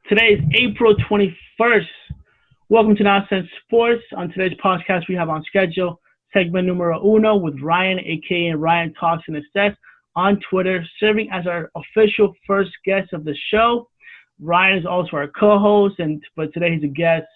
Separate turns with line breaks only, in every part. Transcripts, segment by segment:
Today is April 21st. Welcome to Nonsense Sports. On today's podcast, we have on schedule segment numero uno with Ryan, a.k.a. Ryan Talks and Assess on Twitter, serving as our official first guest of the show. Ryan is also our co-host, but today he's a guest.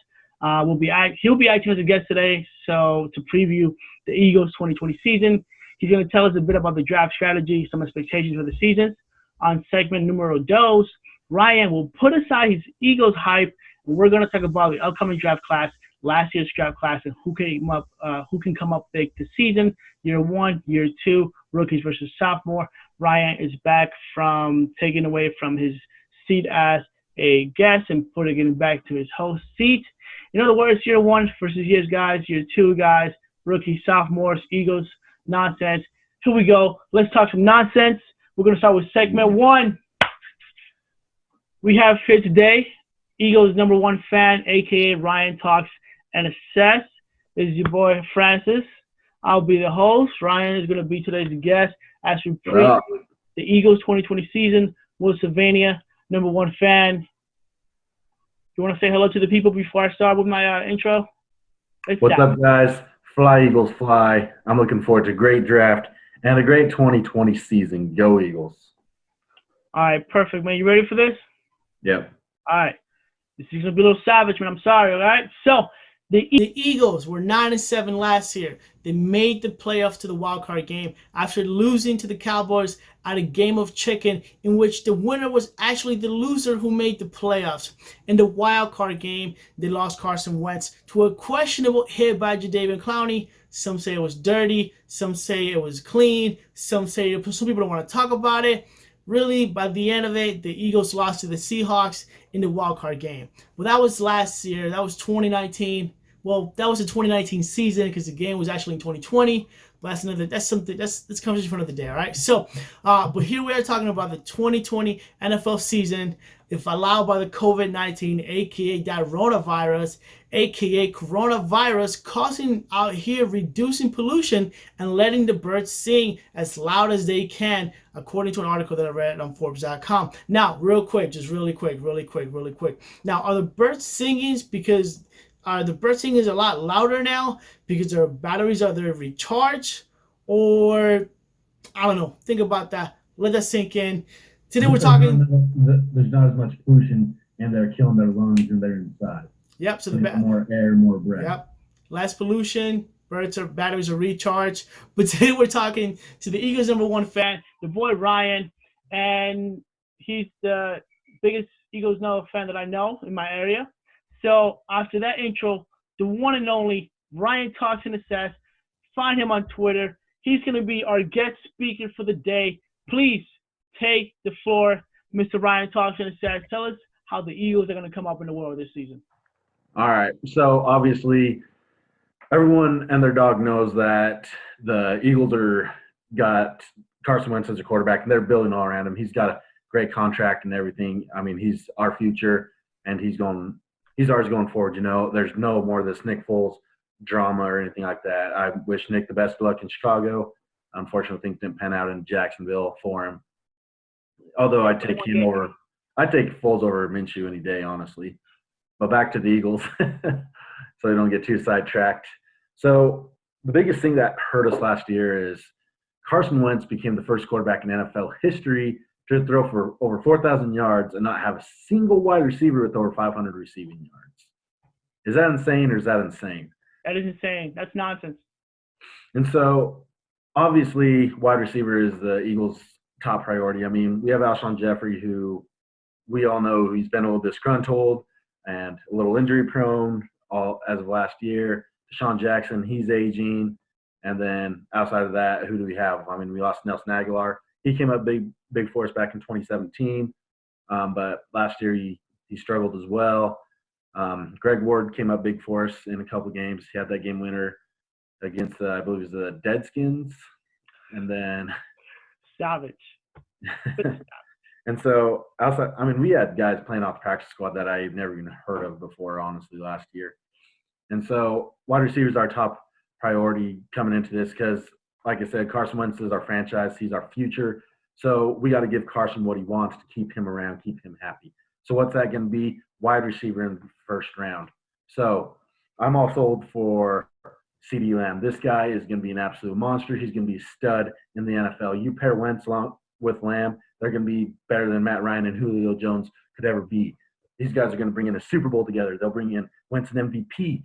He'll be acting as a guest today, so to preview the Eagles 2020 season. He's going to tell us a bit about the draft strategy, some expectations for the season. On segment numero dos, Ryan will put aside his Eagles hype, and we're going to talk about the upcoming draft class, last year's draft class, and who can come up big this season, year one, year two, rookies versus sophomore. Ryan is back from taking away from his seat as a guest and putting it back to his host seat. In other words, year one versus year two guys, rookies, sophomores, Eagles, nonsense. Here we go. Let's talk some nonsense. We're going to start with segment one. We have here today Eagles number one fan, a.k.a. Ryan Talks and Assess. This is your boy Francis. I'll be the host. Ryan is going to be today's guest as we preview the Eagles 2020 season. Will Sylvania, number one fan. You want to say hello to the people before I start with my intro?
What's up, guys? Fly, Eagles, fly. I'm looking forward to a great draft and a great 2020 season. Go, Eagles.
All right, perfect, man. You ready for this?
Yep.
All right. This is going to be a little savage, man. I'm sorry, all right? So, the Eagles were 9-7 last year. They made the playoffs to the wild card game after losing to the Cowboys at a game of chicken in which the winner was actually the loser who made the playoffs. In the wild card game, they lost Carson Wentz to a questionable hit by Jadeveon Clowney. Some say it was dirty. Some say it was clean. Some people don't want to talk about it. Really, by the end of it, the Eagles lost to the Seahawks in the wild card game. Well, that was last year. That was 2019. Well, that was the 2019 season because the game was actually in 2020. But that's conversation for another day, all right? So, but here we are talking about the 2020 NFL season, if allowed by the COVID-19, aka coronavirus, causing out here reducing pollution and letting the birds sing as loud as they can, according to an article that I read on Forbes.com. Now, really quick. Now, are the birds singing because the bird singing is a lot louder now because their batteries are recharged, or I don't know. Think about that. Let that sink in. Today we're talking.
There's not as much pollution, and they're killing their lungs and they're inside.
Yep. So
more air, more breath.
Yep. Less pollution. Batteries are recharged. But today we're talking to the Eagles number one fan, the boy Ryan, and he's the biggest Eagles fan that I know in my area. So after that intro, the one and only Ryan Talks and Assess. Find him on Twitter. He's going to be our guest speaker for the day. Please take the floor, Mr. Ryan Talks and Assess. Tell us how the Eagles are going to come up in the world this season.
All right. So obviously, everyone and their dog knows that the Eagles got Carson Wentz as a quarterback, and they're building all around him. He's got a great contract and everything. I mean, he's our future, and he's ours going forward. There's no more of this Nick Foles drama or anything like that. I wish Nick the best of luck in Chicago. Unfortunately, things didn't pan out in Jacksonville for him. Although I'd take Foles over Minshew any day, honestly. But back to the Eagles, so they don't get too sidetracked. So the biggest thing that hurt us last year is Carson Wentz became the first quarterback in NFL history to throw for over 4,000 yards and not have a single wide receiver with over 500 receiving yards. Is that insane, or is that insane?
That is insane. That's nonsense.
And so, obviously, wide receiver is the Eagles' top priority. I mean, we have Alshon Jeffrey, who we all know he's been a little disgruntled and a little injury-prone as of last year. Deshaun Jackson, he's aging. And then outside of that, who do we have? I mean, we lost Nelson Aguilar. He came up big for us back in 2017, but last year he struggled as well. Greg Ward came up big for us in a couple of games. He had that game winner against, I believe it was the Deadskins. And then –
Savage.
And so, outside, I mean, we had guys playing off the practice squad that I've never even heard of before, honestly, last year. And so, wide receivers are our top priority coming into this because, like I said, Carson Wentz is our franchise. He's our future. So we got to give Carson what he wants to keep him around, keep him happy. So what's that going to be? Wide receiver in the first round. So I'm all sold for CeeDee Lamb. This guy is going to be an absolute monster. He's going to be a stud in the NFL. You pair Wentz with Lamb, they're going to be better than Matt Ryan and Julio Jones could ever be. These guys are going to bring in a Super Bowl together. They'll bring in Wentz an MVP.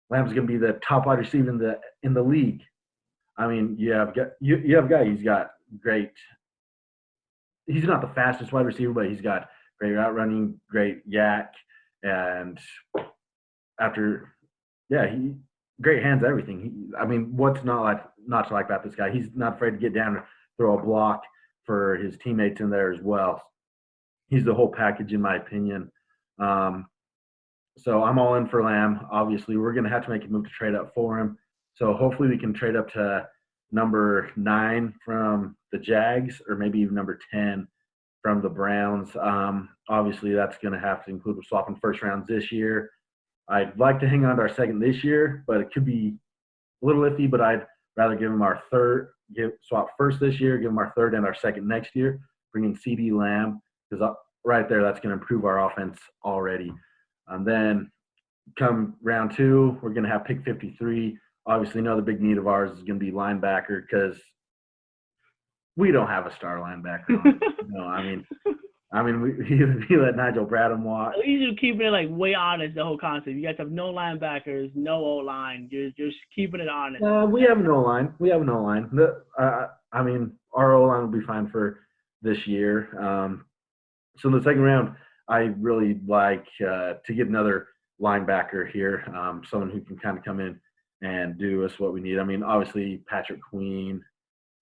Lamb's going to be the top wide receiver in the league. I mean, you have a guy. He's got great. He's not the fastest wide receiver, but he's got great route running, great yak, and great hands, everything. I mean, what's not to like about this guy? He's not afraid to get down and throw a block for his teammates in there as well. He's the whole package, in my opinion. So I'm all in for Lamb. Obviously, we're going to have to make a move to trade up for him. So hopefully we can trade up to number 9 from the Jags, or maybe even number 10 from the Browns. Obviously, that's going to have to include swapping first rounds this year. I'd like to hang on to our second this year, but it could be a little iffy. But I'd rather give him our third, swap first this year, give him our third and our second next year, bring in CeeDee Lamb, because right there, that's going to improve our offense already. And then come round 2, we're going to have pick 53. Obviously, another big need of ours is going to be linebacker, because we don't have a star linebacker on it. No, I mean, we let Nigel Bradham walk.
At least you're keeping it like way honest, the whole concept. You guys have no linebackers, no O-line. You're just keeping it honest.
We have no line. I mean, our O-line will be fine for this year. So in the second round, I really like to get another linebacker here, someone who can kind of come in and do us what we need. I mean, obviously, Patrick Queen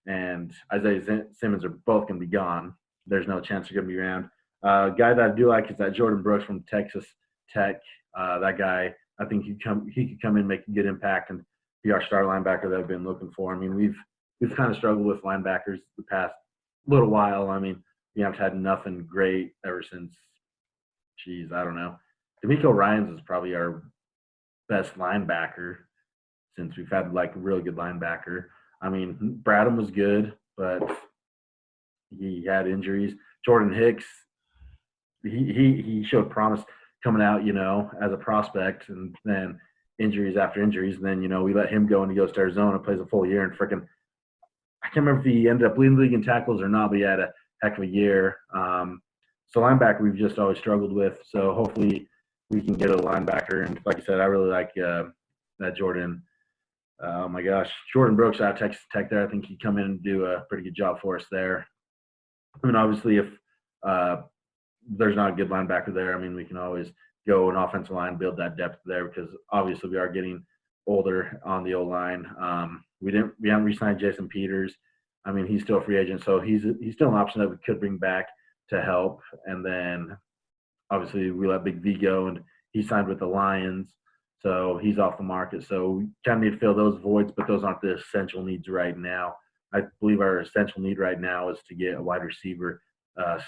and Isaiah Simmons are both going to be gone. There's no chance they're going to be around. Guy that I do like is that Jordan Brooks from Texas Tech. That guy, I think he could come in, make a good impact, and be our star linebacker that I've been looking for. I mean, we've kind of struggled with linebackers the past little while. I mean, we haven't had nothing great ever since, I don't know. D'Amico Ryans is probably our best linebacker since we've had like a really good linebacker. I mean, Bradham was good, but he had injuries. Jordan Hicks, he showed promise coming out, as a prospect, and then injuries after injuries. And then, we let him go and he goes to Arizona, plays a full year, and I can't remember if he ended up leading the league in tackles or not, but he had a heck of a year. So linebacker we've just always struggled with. So hopefully we can get a linebacker. And like I said, I really like that Jordan. Oh my gosh, Jordan Brooks out of Texas Tech there. I think he'd come in and do a pretty good job for us there. I mean, obviously, if there's not a good linebacker there, I mean, we can always go an offensive line, build that depth there, because obviously we are getting older on the O-line. We haven't re-signed Jason Peters. I mean, he's still a free agent, so he's still an option that we could bring back to help. And then obviously we let Big V go, and he signed with the Lions, so he's off the market. So we kind of need to fill those voids, but those aren't the essential needs right now. I believe our essential need right now is to get a wide receiver,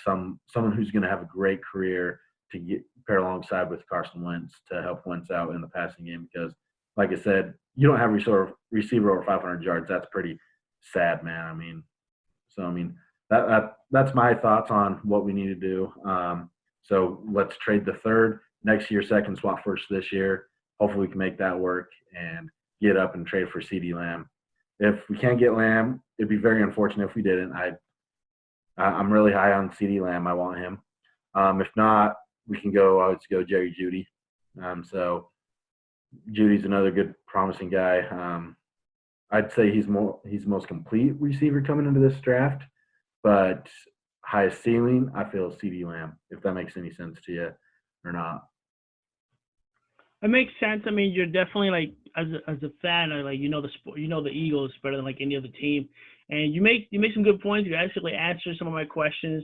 someone who's going to have a great career to get pair alongside with Carson Wentz to help Wentz out in the passing game. Because, like I said, you don't have a receiver over 500 yards. That's pretty sad, man. I mean, that's my thoughts on what we need to do. So let's trade the third next year, second, swap first this year. Hopefully we can make that work and get up and trade for CeeDee Lamb. If we can't get Lamb, it'd be very unfortunate if we didn't. I'm really high on CeeDee Lamb. I want him. If not, we can let's go Jerry Jeudy. So Judy's another good, promising guy. I'd say he's the most complete receiver coming into this draft, but highest ceiling, I feel, CeeDee Lamb, if that makes any sense to you or not.
It makes sense. I mean, you're definitely like, as a fan, like, the sport, the Eagles better than like any other team, and you make some good points. You actually answered some of my questions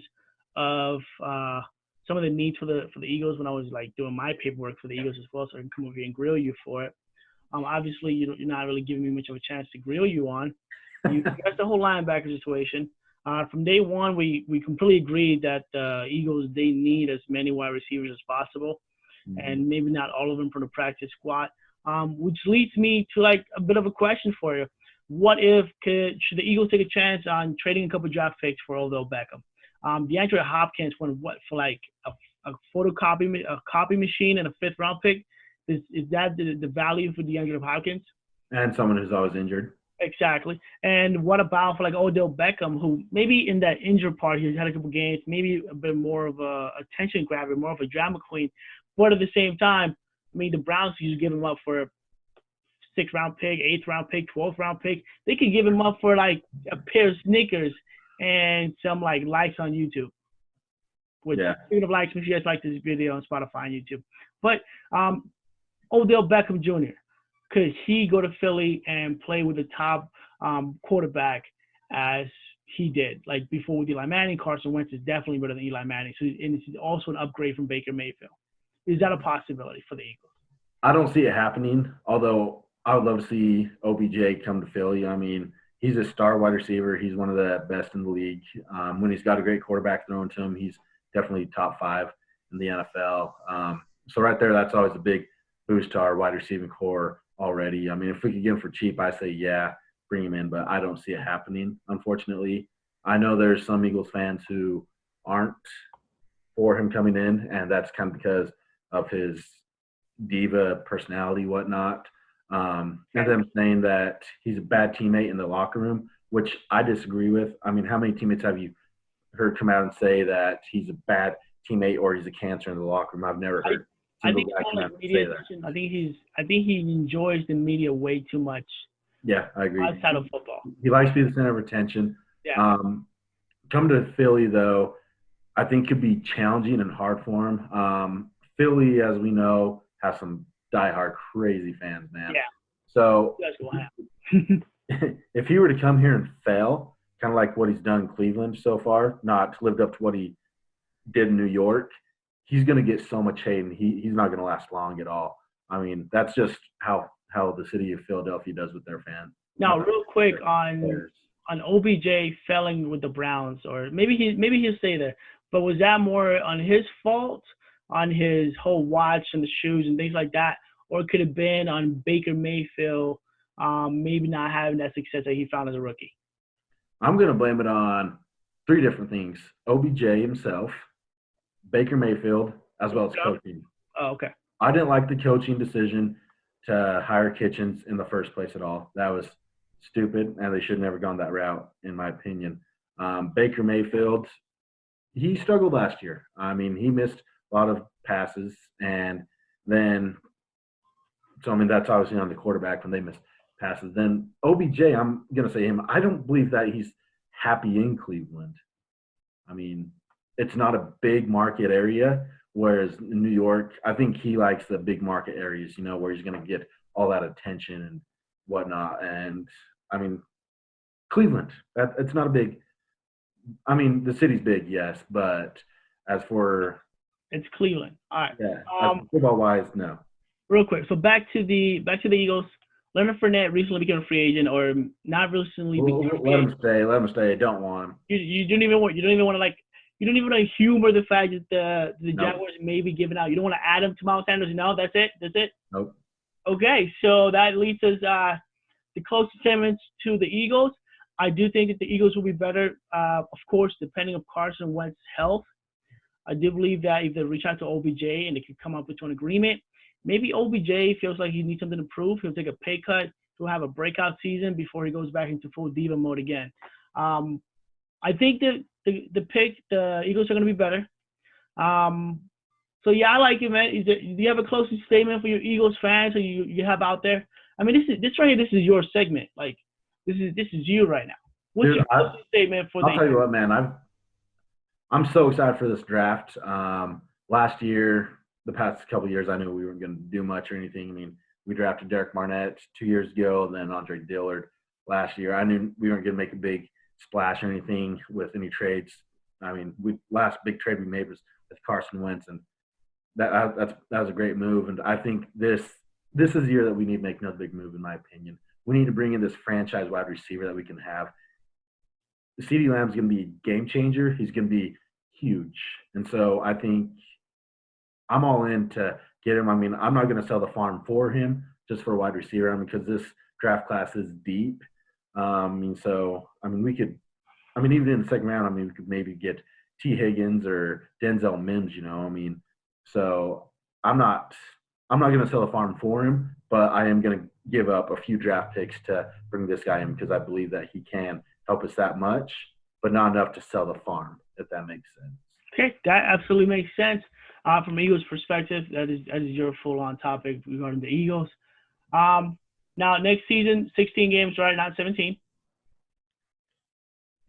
of some of the needs for the Eagles when I was like doing my paperwork for the Eagles as well, so I can come over here and grill you for it. Obviously, you're not really giving me much of a chance to grill you on. That's the whole linebacker situation. From day one, we completely agreed that the Eagles, they need as many wide receivers as possible, and maybe not all of them from the practice squad, which leads me to like a bit of a question for you. What should the Eagles take a chance on trading a couple draft picks for Odell Beckham? DeAndre Hopkins went for like a a copy machine and a 5th-round pick. Is that the value for DeAndre Hopkins?
And someone who's always injured.
Exactly. And what about for like Odell Beckham, who maybe in that injured part, he's had a couple games, maybe a bit more of a attention grabber, more of a drama queen. But at the same time, I mean, the Browns used to give him up for a 6th-round pick, 8th-round pick, 12th-round pick. They could give him up for like a pair of sneakers and some like likes on YouTube. Which, speaking of likes, make sure you guys like this video on Spotify and YouTube. But Odell Beckham Jr., could he go to Philly and play with the top quarterback as he did, like before with Eli Manning? Carson Wentz is definitely better than Eli Manning. So, and it's also an upgrade from Baker Mayfield. Is that a possibility for the Eagles?
I don't see it happening, although I would love to see OBJ come to Philly. I mean, he's a star wide receiver. He's one of the best in the league. When he's got a great quarterback thrown to him, he's definitely top 5 in the NFL. So right there, that's always a big boost to our wide receiving core already. I mean, if we could get him for cheap, I say, yeah, bring him in, but I don't see it happening, unfortunately. I know there's some Eagles fans who aren't for him coming in, and that's kind of because of his diva personality, whatnot. And them saying that he's a bad teammate in the locker room, which I disagree with. I mean, how many teammates have you heard come out and say that he's a bad teammate or he's a cancer in the locker room? I've never heard
I think he enjoys the media way too much.
Yeah, I agree.
Outside of football,
he likes to be the center of attention.
Yeah.
Come to Philly though, I think could be challenging and hard for him. Philly, as we know, has some diehard crazy fans, man.
Yeah.
So if he were to come here and fail, kind of like what he's done in Cleveland so far, not lived up to what he did in New York, he's going to get so much hate, and he's not going to last long at all. I mean, that's just how the city of Philadelphia does with their fans.
Now, real quick on OBJ failing with the Browns, or maybe he'll stay there, but was that more on his fault, on his whole watch and the shoes and things like that, or it could have been on Baker Mayfield maybe not having that success that he found as a rookie?
I'm going to blame it on 3 different things: OBJ himself, Baker Mayfield, as well as coaching.
Oh, okay.
I didn't like the coaching decision to hire Kitchens in the first place at all. That was stupid, and they should have never gone that route, in my opinion. Baker Mayfield, he struggled last year. I mean, he missed a lot of passes, and then – so, I mean, that's obviously on the quarterback when they miss passes. Then OBJ, I'm going to say him. I don't believe that he's happy in Cleveland. I mean, it's not a big market area, whereas in New York, I think he likes the big market areas, where he's going to get all that attention and whatnot. And, I mean, Cleveland, it's not a big – I mean, the city's big, yes, but as for –
it's Cleveland. All right.
Yeah, football-wise, no.
Real quick, so back to the Eagles. Leonard Fournette recently became a free agent, or not recently.
Let him stay. Let him stay. I don't want him.
You don't even want to humor the fact that the Jaguars may be giving out. You don't want to add him to Miles Sanders. No, that's it.
Nope.
Okay, so that leads us the closest segments to the Eagles. I do think that the Eagles will be better, of course, depending on Carson Wentz's health. I do believe that if they reach out to OBJ and they can come up with an agreement, maybe OBJ feels like he needs something to prove. He'll take a pay cut. He'll have a breakout season before he goes back into full diva mode again. I think that the Eagles are going to be better. So, yeah, I like it, man. Do you have a closing statement for your Eagles fans or you have out there? I mean, this right here, this is your segment. Like, this is you right now. What's your closing statement for the Eagles?
I'll tell you what, man. I'm so excited for this draft. Last year, the past couple of years, I knew we weren't going to do much or anything. I mean, we drafted Derek Barnett 2 years ago, and then Andre Dillard last year. I knew we weren't going to make a big splash or anything with any trades. I mean, last big trade we made was with Carson Wentz, and that was a great move. And I think this is the year that we need to make another big move, in my opinion. We need to bring in this franchise wide receiver that we can have. CeeDee Lamb's going to be a game changer. He's going to be huge. And so I think I'm all in to get him. I mean, I'm not going to sell the farm for him just for a wide receiver. I mean, because this draft class is deep. We could – even in the second round, we could maybe get T. Higgins or Denzel Mims, I mean, so I'm not going to sell the farm for him, but I am going to give up a few draft picks to bring this guy in because I believe that he can help us that much, but not enough to sell the farm, if that makes sense.
Okay, that absolutely makes sense. From Eagles' perspective, that is your full-on topic regarding the Eagles. Now, next season, 16 games, right? Not 17.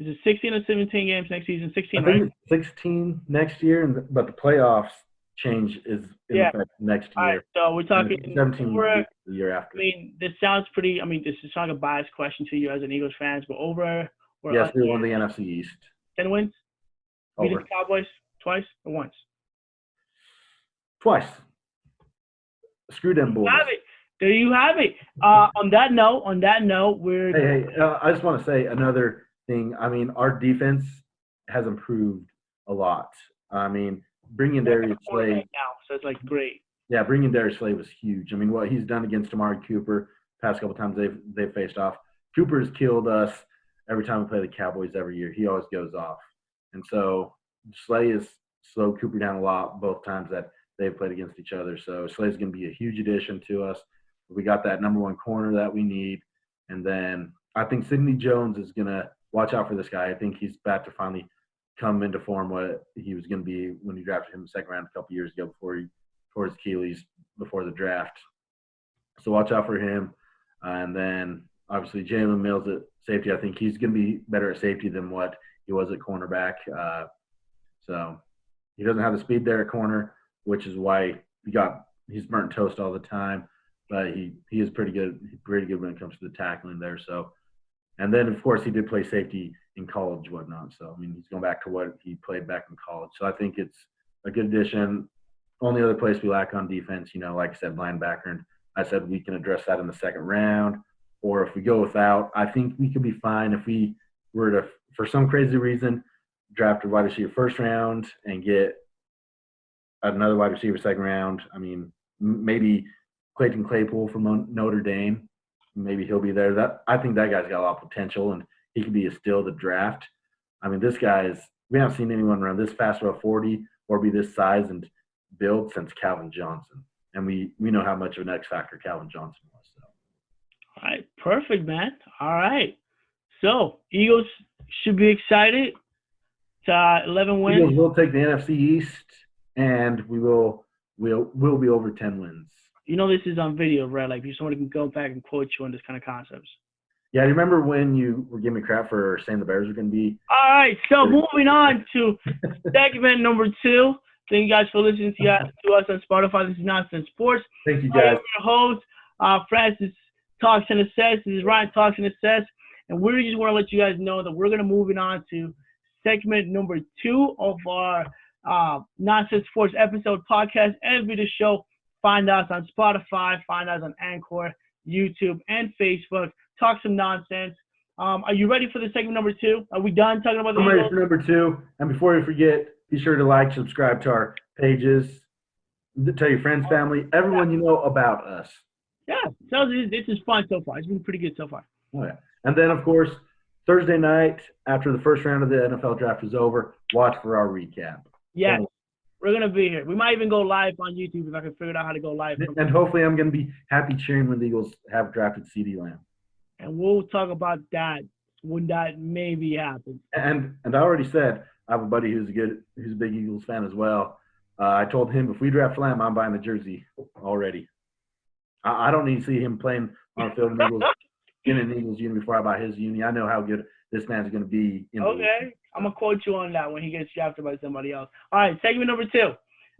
Is it 16 or 17 games next season? 16,
I think
right?
it's 16 next year, but the playoffs change is in effect next
All
year.
right, so we're talking
17
over,
the year after.
I mean, this sounds pretty – I mean, this is not a biased question to you as an Eagles fan, but over or
yes, we won the NFC East.
10 wins?
Over.
Beating the Cowboys twice or once?
Twice. Screw them Bulls.
There you have it. On that note, we're
Hey, I just want to say another thing. I mean, our defense has improved a lot. I mean, bringing Darius Slay
now, so it's like great.
Yeah, bringing Darius Slay was huge. I mean, what he's done against Amari Cooper past couple times they've faced off. Cooper has killed us every time we play the Cowboys every year. He always goes off, and so Slay has slowed Cooper down a lot both times that they've played against each other. So Slay's going to be a huge addition to us. We got that number one corner that we need. And then I think Sidney Jones is going to watch out for this guy. I think he's about to finally come into form what he was going to be when you drafted him in the second round a couple years ago before he tore his Achilles before the draft. So watch out for him. And then obviously Jalen Mills at safety. I think he's going to be better at safety than what he was at cornerback. So he doesn't have the speed there at corner, which is why he's burnt toast all the time. But he is pretty good when it comes to the tackling there. So, and then of course he did play safety in college, whatnot. So I mean he's going back to what he played back in college. So I think it's a good addition. Only other place we lack on defense, like I said, linebacker. And I said we can address that in the second round. Or if we go without, I think we could be fine if we were to, for some crazy reason, draft a wide receiver first round and get another wide receiver second round. I mean, maybe Clayton Claypool from Notre Dame, maybe he'll be there. I think that guy's got a lot of potential, and he could be a steal of the draft. I mean, we haven't seen anyone run this fast about 40 or be this size and build since Calvin Johnson. And we know how much of an X factor Calvin Johnson was. So.
All right, perfect, man. All right. So, Eagles should be excited. It's 11 wins.
Eagles will take the NFC East, and we'll be over 10 wins.
This is on video, right? Like, somebody can go back and quote you on this kind of concepts.
Yeah, you remember when you were giving me crap for saying the Bears were going to be?
All right, so moving on to segment number 2. Thank you guys for listening to us on Spotify. This is Nonsense Sports.
Thank you, guys.
I'm your host, Francis Talks and Assess. This is Ryan Talks and Assess. And we just want to let you guys know that we're going to move on to segment number 2 of our Nonsense Sports episode podcast and video show. Find us on Spotify, find us on Anchor, YouTube, and Facebook. Talk some nonsense. Are you ready for the segment number 2? Are we done talking about the
I'm ready for number 2. And before you forget, be sure to like, subscribe to our pages. Tell your friends, family, everyone you know about us.
Yeah, so this is fun so far. It's been pretty good so far.
Oh, yeah. And then, of course, Thursday night, after the first round of the NFL draft is over, watch for our recap.
Yeah. We're going to be here. We might even go live on YouTube if I can figure out how to go live.
And hopefully I'm going to be happy cheering when the Eagles have drafted CeeDee Lamb.
And we'll talk about that when that maybe happens.
And I already said I have a buddy who's a big Eagles fan as well. I told him if we draft Lamb, I'm buying the jersey already. I don't need to see him playing on the field in an Eagles uni before I buy his uni. I know how good this man's going to be.
Okay. I'm going to quote you on that when he gets drafted by somebody else. All right, segment number 2.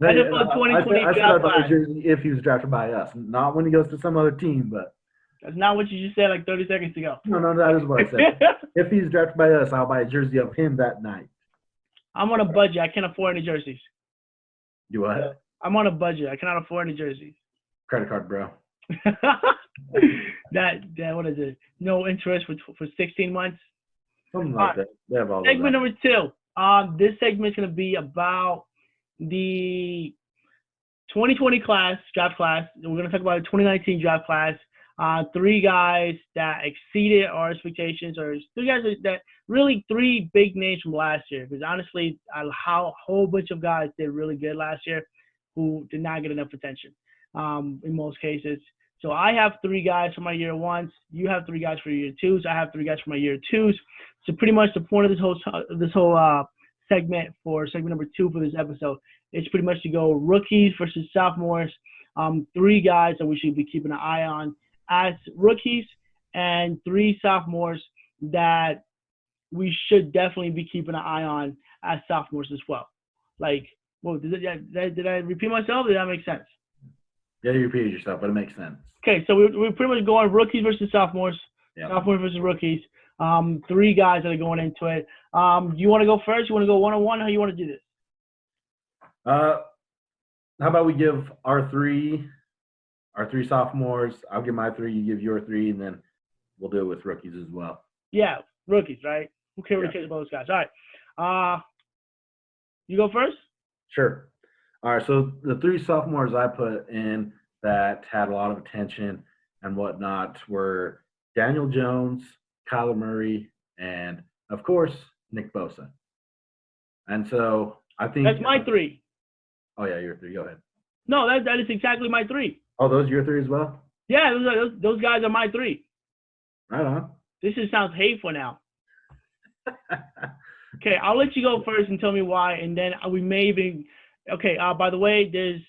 I said I'd buy the jersey if he was drafted by us, not when he goes to some other team. But
that's not what you just said like 30 seconds ago.
No, that is what I said. If he's drafted by us, I'll buy a jersey of him that night.
I'm on a budget. I can't afford any jerseys.
You what?
I'm on a budget. I cannot afford any jerseys.
Credit card, bro.
that what is it? No interest for 16 months.
Something like that. They have all
segment number 2. This segment is going to be about the 2020 draft class. We're going to talk about the 2019 draft class. Three guys that exceeded our expectations, or three guys that really three big names from last year. Because honestly, a whole bunch of guys did really good last year who did not get enough attention in most cases. So I have three guys for my year ones. You have three guys for your year twos. I have three guys for my year twos. So pretty much the point of this whole segment for segment number 2 for this episode is pretty much to go rookies versus sophomores. Three guys that we should be keeping an eye on as rookies, and three sophomores that we should definitely be keeping an eye on as sophomores as well. Like, well, did I repeat myself? Did that make sense?
Yeah, you repeated yourself, but it makes sense.
Okay, so we're pretty much going rookies versus sophomores, sophomores versus rookies. Three guys that are going into it. Do you want to go first? You want to go one-on-one? How you want to do this?
How about we give our three sophomores, I'll give my three, you give your three, and then we'll do it with rookies as well.
Yeah, rookies, right? Who cares about those guys? All right. You go first?
Sure. All right, so the three sophomores I put in that had a lot of attention and whatnot were Daniel Jones, Calimary, and, of course, Nick Bosa. And so I think –
that's my three.
Oh, yeah, your three. Go ahead.
No, that is exactly my three.
Oh, those are your three as well?
Yeah, those guys are my three.
Right on.
This just sounds hateful now. Okay, I'll let you go first and tell me why, and then we may even – okay, by the way, there's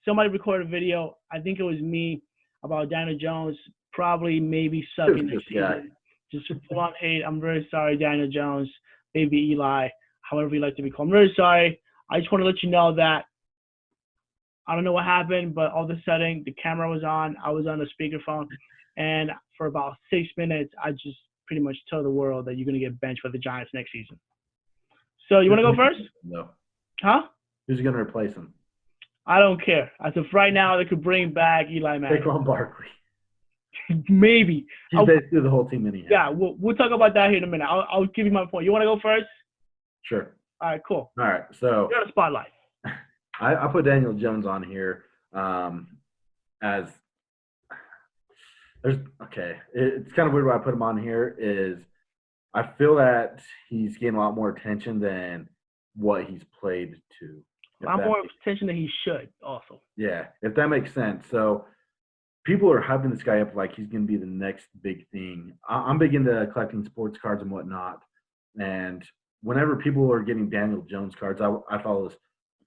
somebody recorded a video, I think it was me, about Daniel Jones probably maybe sucking next season. Just full on hate. I'm very sorry, Daniel Jones, baby Eli, however you like to be called. I'm very sorry. I just want to let you know that I don't know what happened, but all of a sudden the camera was on. I was on the speakerphone, and for about 6 minutes, I just pretty much told the world that you're going to get benched by the Giants next season. So you want to go first?
No.
Huh?
Who's going to replace him?
I don't care. As of right now, they could bring back Eli Manning.
Saquon Barkley.
Maybe.
He's basically the whole team anyhow.
Yeah, we'll talk about that here in a minute. I'll give you my point. You want to go first?
Sure.
All right, cool.
All right, so
you're on the spotlight.
I put Daniel Jones on here as there's okay. It's kind of weird why I put him on here is I feel that he's getting a lot more attention than what he's played to.
A lot more attention than he should also.
Yeah, if that makes sense. So people are hyping this guy up like he's going to be the next big thing. I'm big into collecting sports cards and whatnot. And whenever people are getting Daniel Jones cards, I follow a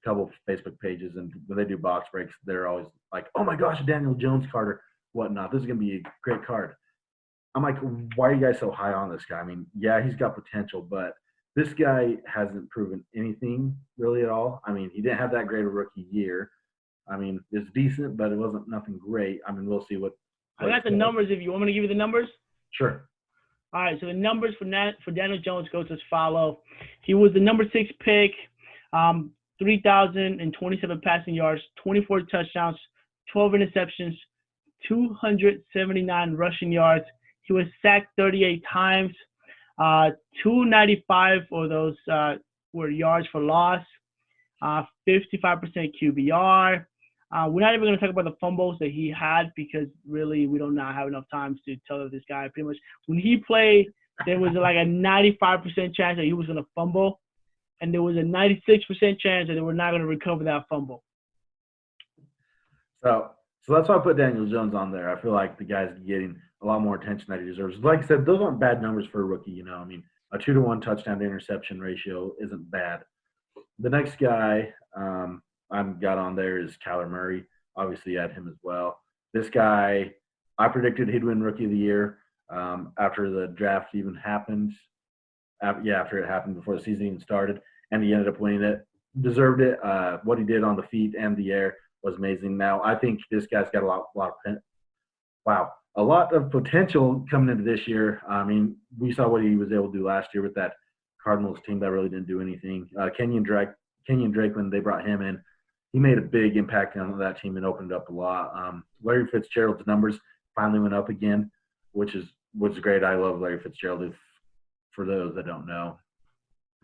couple of Facebook pages, and when they do box breaks, they're always like, oh, my gosh, a Daniel Jones card or whatnot. This is going to be a great card. I'm like, why are you guys so high on this guy? I mean, yeah, he's got potential, but this guy hasn't proven anything really at all. I mean, he didn't have that great a rookie year. I mean, it's decent, but it wasn't nothing great. I mean, we'll see what
I got the numbers. If you want me to give you the numbers?
Sure.
All right, so the numbers for Daniel Jones goes as follow. He was the number 6 pick, 3,027 passing yards, 24 touchdowns, 12 interceptions, 279 rushing yards. He was sacked 38 times. 295 of those were yards for loss. 55% QBR. We're not even going to talk about the fumbles that he had because really we don't have enough time to tell this guy pretty much. When he played, there was like a 95% chance that he was going to fumble, and there was a 96% chance that they were not going to recover that fumble.
So that's why I put Daniel Jones on there. I feel like the guy's getting a lot more attention that he deserves. Like I said, those aren't bad numbers for a rookie, you know. I mean, a 2-to-1 touchdown to interception ratio isn't bad. The next guy I've got on there is Calimary. Obviously, had him as well. This guy, I predicted he'd win Rookie of the Year after the draft even happened. After it happened, before the season even started, and he ended up winning it. Deserved it. What he did on the feet and the air was amazing. Now, I think this guy's got a lot of potential coming into this year. I mean, we saw what he was able to do last year with that Cardinals team that really didn't do anything. Kenyon Drake, when they brought him in, he made a big impact on that team and opened up a lot. Larry Fitzgerald's numbers finally went up again, which is great. I love Larry Fitzgerald, for those that don't know.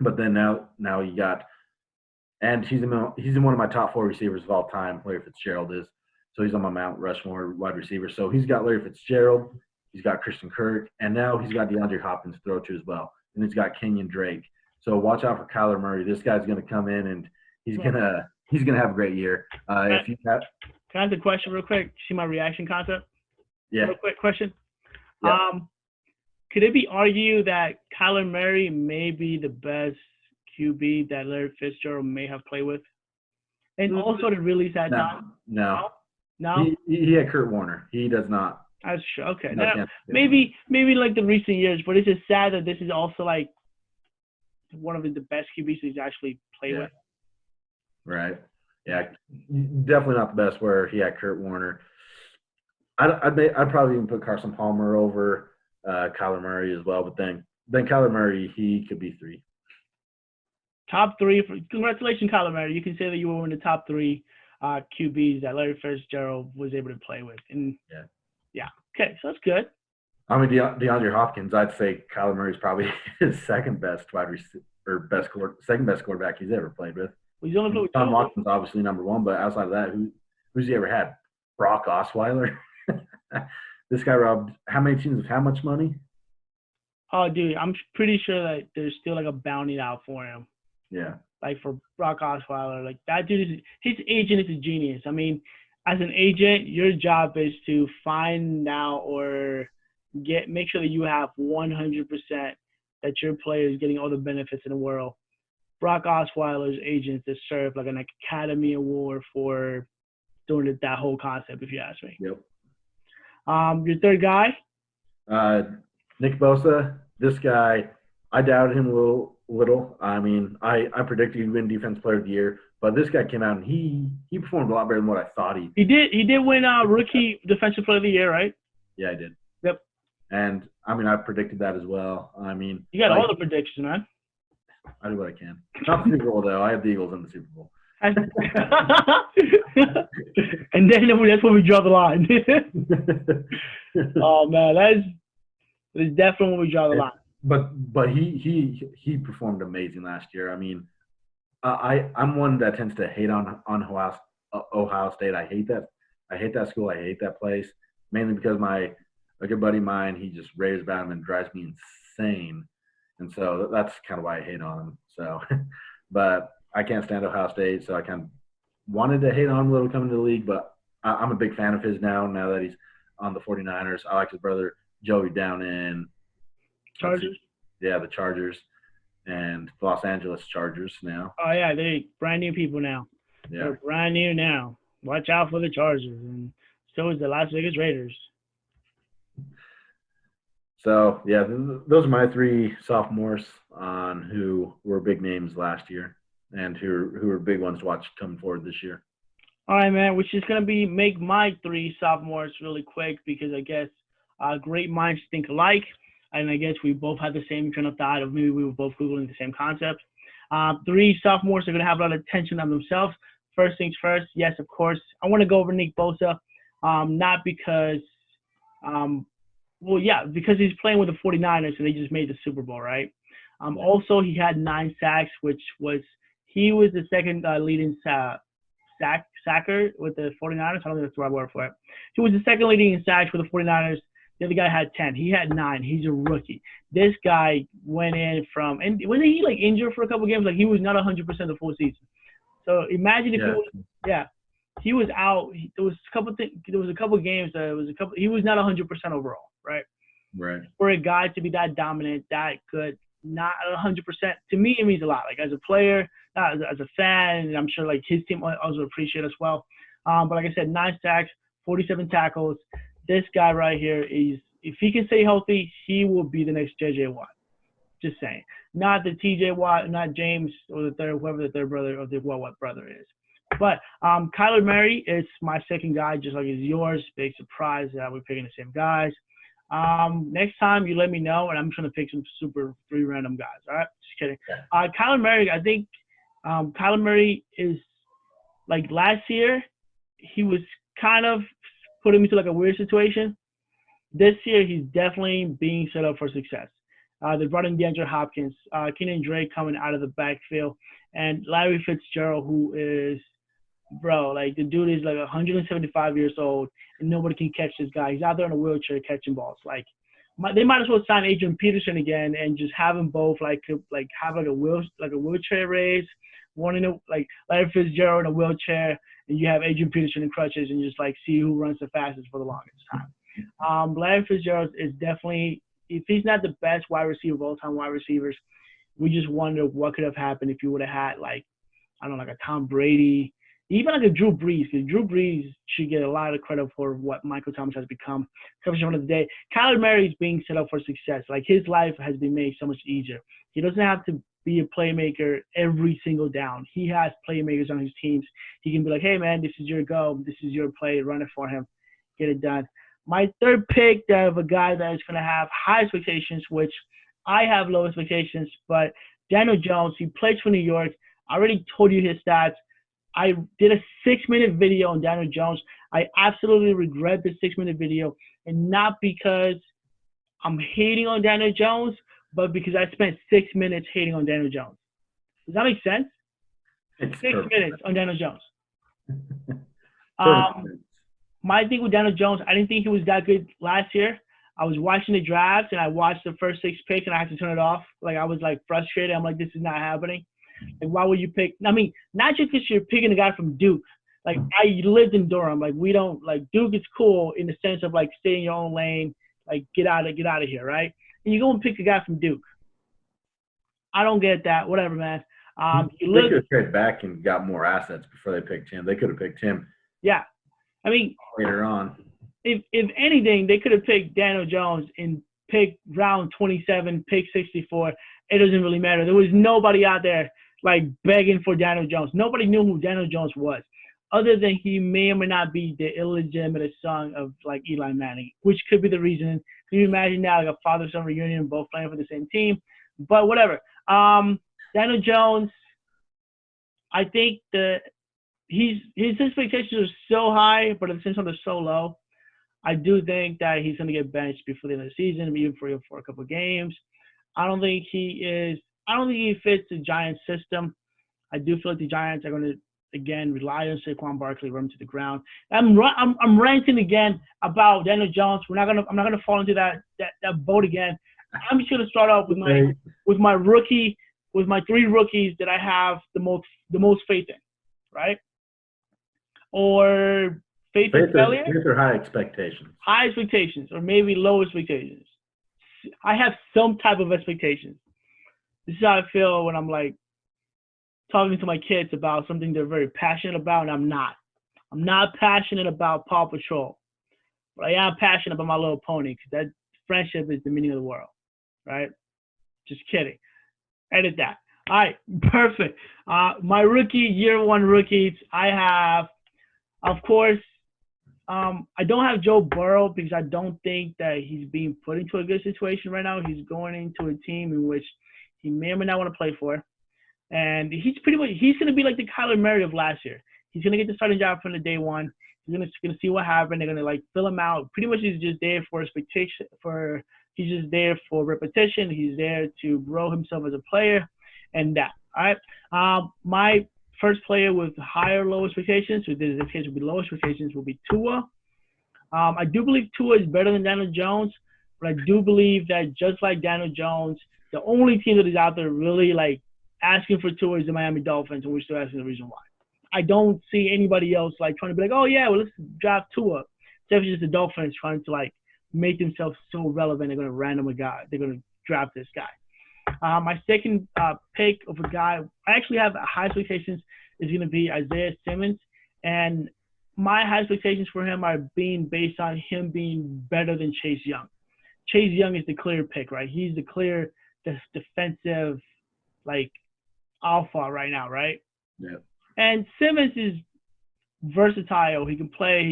But then now you got – and he's in one of my top 4 receivers of all time, Larry Fitzgerald is. So he's on my Mount Rushmore wide receiver. So he's got Larry Fitzgerald, he's got Christian Kirk, and now he's got DeAndre Hopkins to throw to as well. And he's got Kenyon Drake. So watch out for Kyler Murray. This guy's going to come in and he's gonna have a great year. If you have,
can I ask a question real quick? See my reaction concept?
Yeah.
Real quick question.
Yeah.
Could it be argued that Kyler Murray may be the best QB that Larry Fitzgerald may have played with? And also to release that time?
No.
No?
He had Kurt Warner. He does not.
That's true. Okay.
No,
Now, maybe like the recent years, but it's just sad that this is also like one of the best QBs he's actually played with.
Right. Yeah. Definitely not the best where he had Kurt Warner. I'd probably even put Carson Palmer over Kyler Murray as well, but then Kyler Murray, he could be 3.
Top 3. Congratulations, Kyler Murray. You can say that you were in the top 3 QBs that Larry Fitzgerald was able to play with. And yeah. Okay, so that's good.
I mean, DeAndre Hopkins, I'd say Kyler Murray's probably his second best wide receiver or second best quarterback he's ever played with.
Well, he's only played with
Tom Watson's obviously number 1, but outside of that, who's he ever had? Brock Osweiler. This guy robbed how many teams with how much money?
Oh, dude, I'm pretty sure that there's still like a bounty out for him.
Yeah.
Like for Brock Osweiler, like that dude his agent is a genius. I mean, as an agent, your job is to find out or make sure that you have 100% that your player is getting all the benefits in the world. Brock Osweiler's agents deserve like an Academy Award for doing that whole concept, if you ask me.
Yep.
Your third guy?
Nick Bosa. This guy, I doubted him a little. I mean, I predicted he'd win Defensive Player of the Year, but this guy came out and he performed a lot better than what I thought he did.
He did win Rookie Defensive Player of the Year, right?
Yeah, I did.
Yep.
And, I mean, I predicted that as well. I mean –
you got all the predictions, man.
I do what I can. Not the Super Bowl, though. I have the Eagles in the Super Bowl.
And then that's when we draw the line. Oh man, that's definitely when we draw the line.
But he performed amazing last year. I mean, I'm one that tends to hate on Ohio State. I hate that school. I hate that place mainly because a good buddy of mine, he just raves about him and drives me insane, and so that's kind of why I hate on him. So, but I can't stand Ohio State, so I kind of wanted to hate on him a little coming to the league, but I'm a big fan of his now that he's on the 49ers. I like his brother Joey down in
Chargers?
Yeah, the Chargers and the Los Angeles Chargers now.
Oh, yeah, they're brand new people now.
Yeah.
They're brand new now. Watch out for the Chargers, and so is the Las Vegas Raiders.
So, yeah, those are my 3 sophomores on who were big names last year and who are big ones to watch coming forward this year.
All right, man, which is going to make my 3 sophomores really quick because I guess great minds think alike, and I guess we both had the same train of thought of maybe we were both Googling the same concept. 3 sophomores are going to have a lot of attention on themselves. First things first, yes, of course, I want to go over Nick Bosa, not because because he's playing with the 49ers and they just made the Super Bowl, right? Also, he had 9 sacks, he was the second leading sacker with the 49ers. I don't think that's the right word for it. He was the second leading in sacks with the 49ers. The other guy had 10. He had 9. He's a rookie. This guy went in and wasn't he like injured for a couple games? Like he was not 100% the full season. So imagine if he was out. There was a couple games he was not 100% overall, right?
Right.
For a guy to be that dominant, that good, not 100%, to me it means a lot. Like as a player, as a fan, and I'm sure like his team also appreciate as well. But like I said, 9 sacks, 47 tackles. This guy right here if he can stay healthy, he will be the next J.J. Watt. Just saying. Not the T.J. Watt, not James or whoever the third brother of the Watt brother is. But Kyler Murray is my second guy, just like is yours. Big surprise that we're picking the same guys. Next time you let me know, and I'm trying to pick some super 3 random guys. All right, just kidding. Kyler Murray, I think Kyler Murray is like last year. He was kind of putting me to like a weird situation. This year, he's definitely being set up for success. They brought in DeAndre Hopkins, Kenyon Drake coming out of the backfield, and Larry Fitzgerald, who is bro, like the dude is like 175 years old and nobody can catch this guy. He's out there in a wheelchair catching balls. Like, they might as well sign Adrian Peterson again and just have them both have a wheelchair race. One in a like Larry Fitzgerald in a wheelchair, and you have Adrian Peterson in crutches, and just like see who runs the fastest for the longest time. Larry Fitzgerald is definitely, if he's not the best wide receiver of all time wide receivers, we just wonder what could have happened if you would have had like, I don't know, like a Tom Brady, even like a Drew Brees, because Drew Brees should get a lot of credit for what Michael Thomas has become. Coverage of the day, Calimary is being set up for success. Like, his life has been made so much easier. He doesn't have to be a playmaker every single down. He has playmakers on his teams. He can be like, hey, man, this is your go. This is your play. Run it for him. Get it done. My third pick of a guy that is going to have high expectations, which I have low expectations, but Daniel Jones, he plays for New York. I already told you his stats. I did a 6-minute video on Daniel Jones. I absolutely regret the 6-minute video, and not because I'm hating on Daniel Jones, but because I spent 6 minutes hating on Daniel Jones. Does that make sense?
It's
6
perfect.
minutes on Daniel Jones. My thing with Daniel Jones, I didn't think he was that good last year. I was watching the draft, and I watched the first 6 picks, and I had to turn it off. Like, I was, like, frustrated. I'm like, this is not happening. Like, why would you pick – I mean, not just because you're picking a guy from Duke. Like, I lived in Durham. Like, we don't – like, Duke is cool in the sense of, like, stay in your own lane. Like, get out of here, right? And you go and pick a guy from Duke. I don't get that. Whatever, man.
They could have traded back and got more assets before they picked him. They could have picked him.
Yeah. I mean –
later on.
If anything, they could have picked Daniel Jones and picked round 27, pick 64. It doesn't really matter. There was nobody out there like begging for Daniel Jones. Nobody knew who Daniel Jones was, other than he may or may not be the illegitimate son of like Eli Manning, which could be the reason. Can you imagine now, like a father-son reunion, both playing for the same team? But whatever. Daniel Jones, I think that his expectations are so high, but at the same time they're so low. I do think that he's going to get benched before the end of the season, even for a couple of games. I don't think he fits the Giants system. I do feel like the Giants are going to again rely on Saquon Barkley, run him to the ground. I'm ranting again about Daniel Jones. I'm not gonna fall into that boat again. I'm just gonna start off with my 3 rookies that I have the most faith in, right? Or faith in failure?
Faith or high expectations?
High expectations, or maybe low expectations. I have some type of expectations. This is how I feel when I'm like talking to my kids about something they're very passionate about, and I'm not. I'm not passionate about Paw Patrol, but I am passionate about My Little Pony, because that friendship is the meaning of the world, right? Just kidding. Edit that. All right, perfect. My year 1 rookies, I have, of course, I don't have Joe Burrow because I don't think that he's being put into a good situation right now. He's going into a team in which he may or may not want to play for. And he's going to be like the Calimary of last year. He's going to get the starting job from the day one. He's going to see what happened. They're going to like fill him out. Pretty much he's just there for expectation. He's just there for repetition. He's there to grow himself as a player, and that. All right. My first player with higher low expectations, so this case will be low expectations, will be Tua. I do believe Tua is better than Daniel Jones, but I do believe that just like Daniel Jones, the only team that is out there really like asking for Tua is the Miami Dolphins, and we're still asking the reason why. I don't see anybody else like trying to be like, oh yeah, well let's draft Tua. Except just the Dolphins trying to like make themselves so relevant. They're going to draft this guy. My second pick of a guy I actually have high expectations is going to be Isaiah Simmons, and my high expectations for him are being based on him being better than Chase Young. Chase Young is the clear pick, right? He's the clear defensive like alpha right now, right?
Yeah.
And Simmons is versatile. He can play.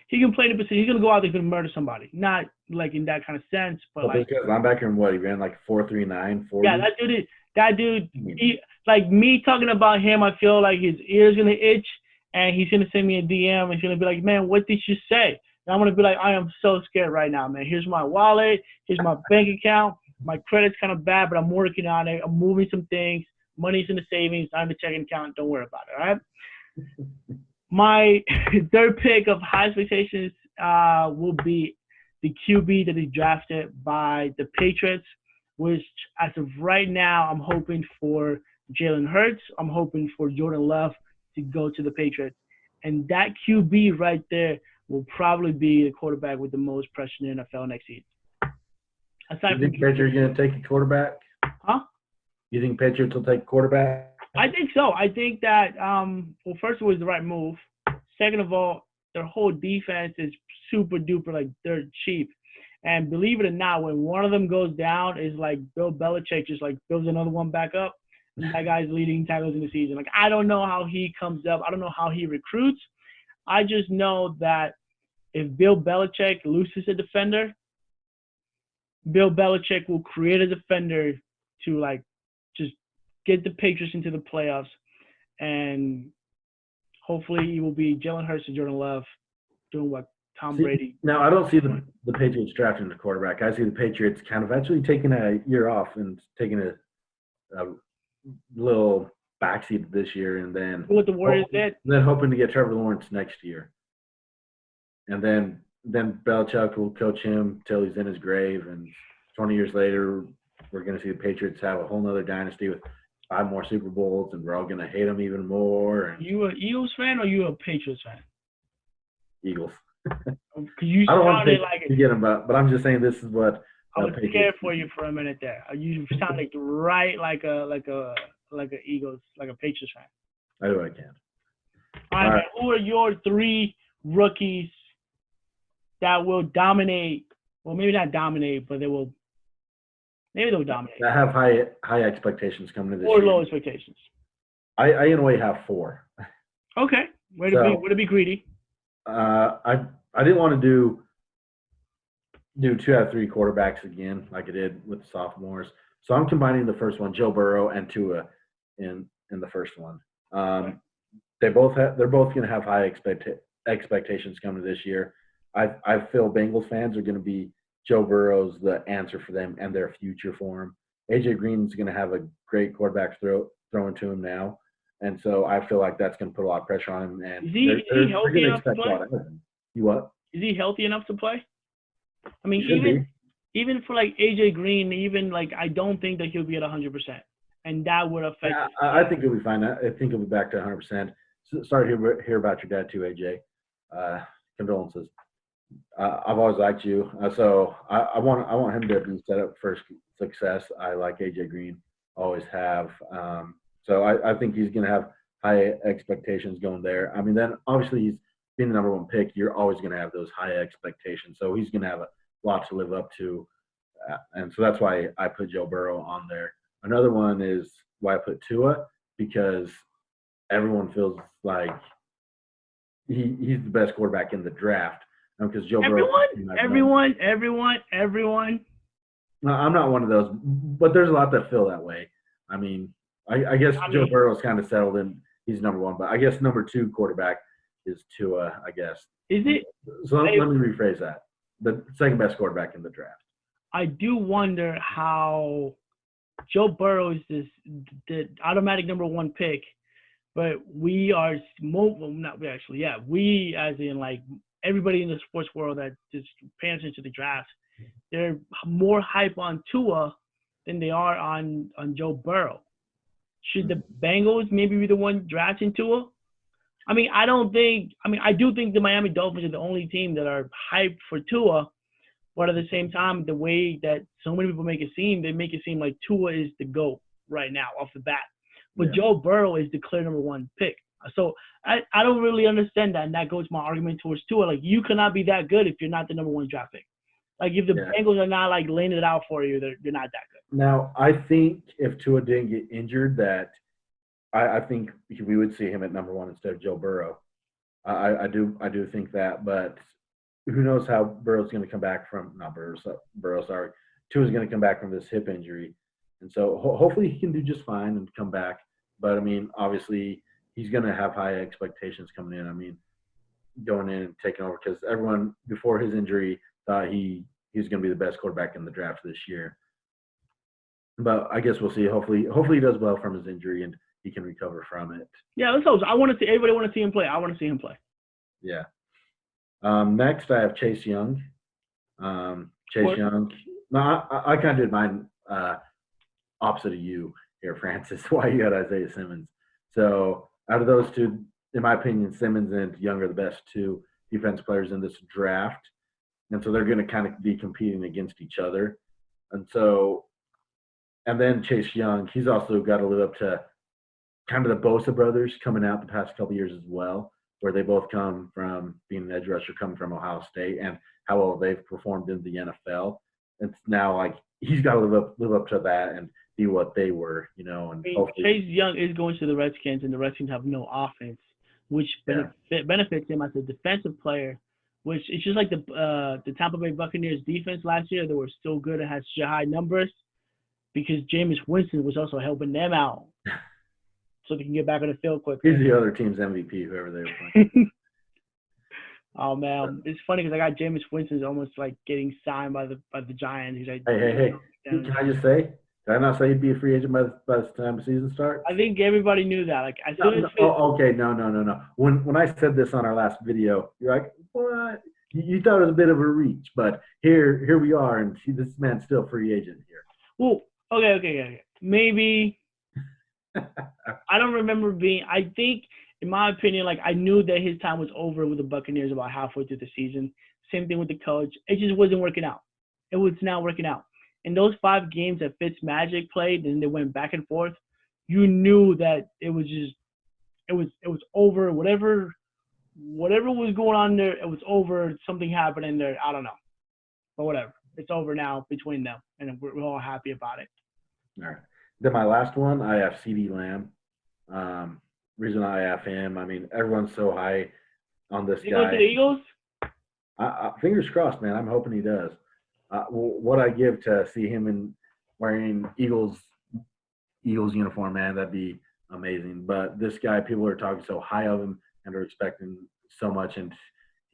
He can play the position. He's gonna go out there and murder somebody. Not like in that kind of sense, but like
linebacker in what he ran like 4.39, 40.
Yeah, that dude. He, like me talking about him, I feel like his ear's gonna itch, and he's gonna send me a DM. And he's gonna be like, "Man, what did you say?" And I'm gonna be like, "I am so scared right now, man. Here's my wallet. Here's my bank account. My credit's kind of bad, but I'm working on it. I'm moving some things. Money's in the savings. I'm in the checking account. Don't worry about it. All right." My third pick of high expectations will be the QB that is drafted by the Patriots, which as of right now, I'm hoping for Jalen Hurts. I'm hoping for Jordan Love to go to the Patriots. And that QB right there will probably be the quarterback with the most pressure in the NFL next season.
You think Patriots are going to take a quarterback?
Huh?
You think Patriots will take a quarterback?
I think so. I think that, well, first of all, it's the right move. Second of all, their whole defense is super duper, like, they're cheap. And believe it or not, when one of them goes down, it's like Bill Belichick just, like, builds another one back up. And that guy's leading tackles in the season. Like, I don't know how he comes up. I don't know how he recruits. I just know that if Bill Belichick loses a defender, Bill Belichick will create a defender to, like, just get the Patriots into the playoffs. And hopefully it will be Jalen Hurts and Jordan Love doing what Tom Brady.
Now, I don't see the Patriots drafting the quarterback. I see the Patriots kind of actually taking a year off and taking a little backseat this year, and then
what the Warriors did.
Then hoping to get Trevor Lawrence next year. And then Belichick will coach him till he's in his grave, and 20 years later, we're going to see the Patriots have a whole nother dynasty with 5 more Super Bowls, and we're all going to hate them even more. And
you an Eagles fan or you a Patriots fan?
Eagles.
You
I don't want to
like
get them, but I'm just saying this is what
I was scared for you for a minute there. You sounded right like a Eagles, like a Patriots fan.
I do what I can.
All right. Who are your 3 rookies that will dominate? Well, maybe not dominate, but they'll dominate.
I have high expectations coming into this
or
year.
Low expectations.
I in a way have 4.
Okay. Way to be greedy.
I didn't want to do 2 out of 3 quarterbacks again like I did with the sophomores. So I'm combining the first one, Joe Burrow and Tua, in the first one. They're both going to have high expectations coming this year. I feel Bengals fans are going to be Joe Burrow's the answer for them and their future for him. AJ Green's going to have a great quarterback throwing to him now. And so I feel like that's going to put a lot of pressure on him. And
is he healthy enough to play?
You what?
Is he healthy enough to play? I mean, even for like AJ Green, even like I don't think that he'll be at 100%, and that would affect.
I think he'll be fine. I think he'll be back to 100%. Sorry to hear about your dad too, AJ. Condolences. I've always liked you, so I want him to be set up for success. I like AJ Green, always have. So I think he's going to have high expectations going there. I mean, then obviously he's being the number 1 pick. You're always going to have those high expectations. So he's going to have a lot to live up to. And so that's why I put Joe Burrow on there. Another one is why I put Tua, because everyone feels like he's the best quarterback in the draft. Because Joe Burrow. Everyone. No, I'm not one of those, but there's a lot that feel that way. I mean, I guess Joe Burrow's kind of settled in. He's number 1, but I guess number 2 quarterback is Tua, I guess.
Is it?
So let me rephrase that. The second best quarterback in the draft.
I do wonder how Joe Burrow is the automatic number 1 pick, but we as in like everybody in the sports world that just paying attention to the draft, they're more hype on Tua than they are on Joe Burrow. Should the Bengals maybe be the one drafting Tua? I do think the Miami Dolphins are the only team that are hyped for Tua, but at the same time, the way that so many people make it seem like Tua is the GOAT right now off the bat. But Joe Burrow is the clear number 1 pick. So I don't really understand that, and that goes my argument towards Tua. Like, you cannot be that good if you're not the number 1 draft pick. Like, if the Bengals are not, like, laying it out for you, you're not that good.
Now, I think if Tua didn't get injured, that I think we would see him at number 1 instead of Joe Burrow. I do think that, but who knows how Burrow's going to come back from – not Burrow, sorry. Tua's going to come back from this hip injury. And so hopefully he can do just fine and come back. But, I mean, obviously he's going to have high expectations coming in. I mean, going in and taking over, because everyone before his injury thought he was going to be the best quarterback in the draft this year. But I guess we'll see. Hopefully he does well from his injury and he can recover from it.
Yeah, let's hope. Everybody want to see him play. I want to see him play.
Yeah. Next, I have Chase Young. Chase Young. No, I kind of did mine opposite of you here, Francis. Why you got Isaiah Simmons? So out of those two, in my opinion, Simmons and Young are the best two defense players in this draft. And so they're going to kind of be competing against each other. And then Chase Young, he's also got to live up to kind of the Bosa brothers coming out the past couple of years as well, where they both come from being an edge rusher, coming from Ohio State, and how well they've performed in the NFL. It's now like he's got to live up to that and be what they were, And hopefully,
Chase Young is going to the Redskins, and the Redskins have no offense, which benefits him as a defensive player. Which is just like the Tampa Bay Buccaneers defense last year. They were still good and had such high numbers because Jameis Winston was also helping them out so they can get back on the field quicker.
He's the other team's MVP, whoever they were playing.
Oh man, it's funny because I got Jameis Winston's almost like getting signed by the Giants. He's like,
hey! Can I just say? Did I not say he'd be a free agent by the time the season starts?
I think everybody knew that. Like as soon as
okay, no. When I said this on our last video, you're like, what? You thought it was a bit of a reach, but here we are, and this man's still a free agent here.
Well, okay. Maybe I don't remember being. I think, in my opinion, like I knew that his time was over with the Buccaneers about halfway through the season. Same thing with the coach. It just wasn't working out. It was not working out. In those 5 games that Fitzmagic played, and they went back and forth, you knew that it was over. Whatever was going on there, it was over. Something happened in there. I don't know, but whatever. It's over now between them, and we're all happy about it.
All right. Then my last one, I have CD Lamb. Reason I have him, I mean, everyone's so high on this guy.
You go to the Eagles?
Fingers crossed, man. I'm hoping he does. What I give to see him wearing Eagles uniform, man, that'd be amazing. But this guy, people are talking so high of him and are expecting so much. And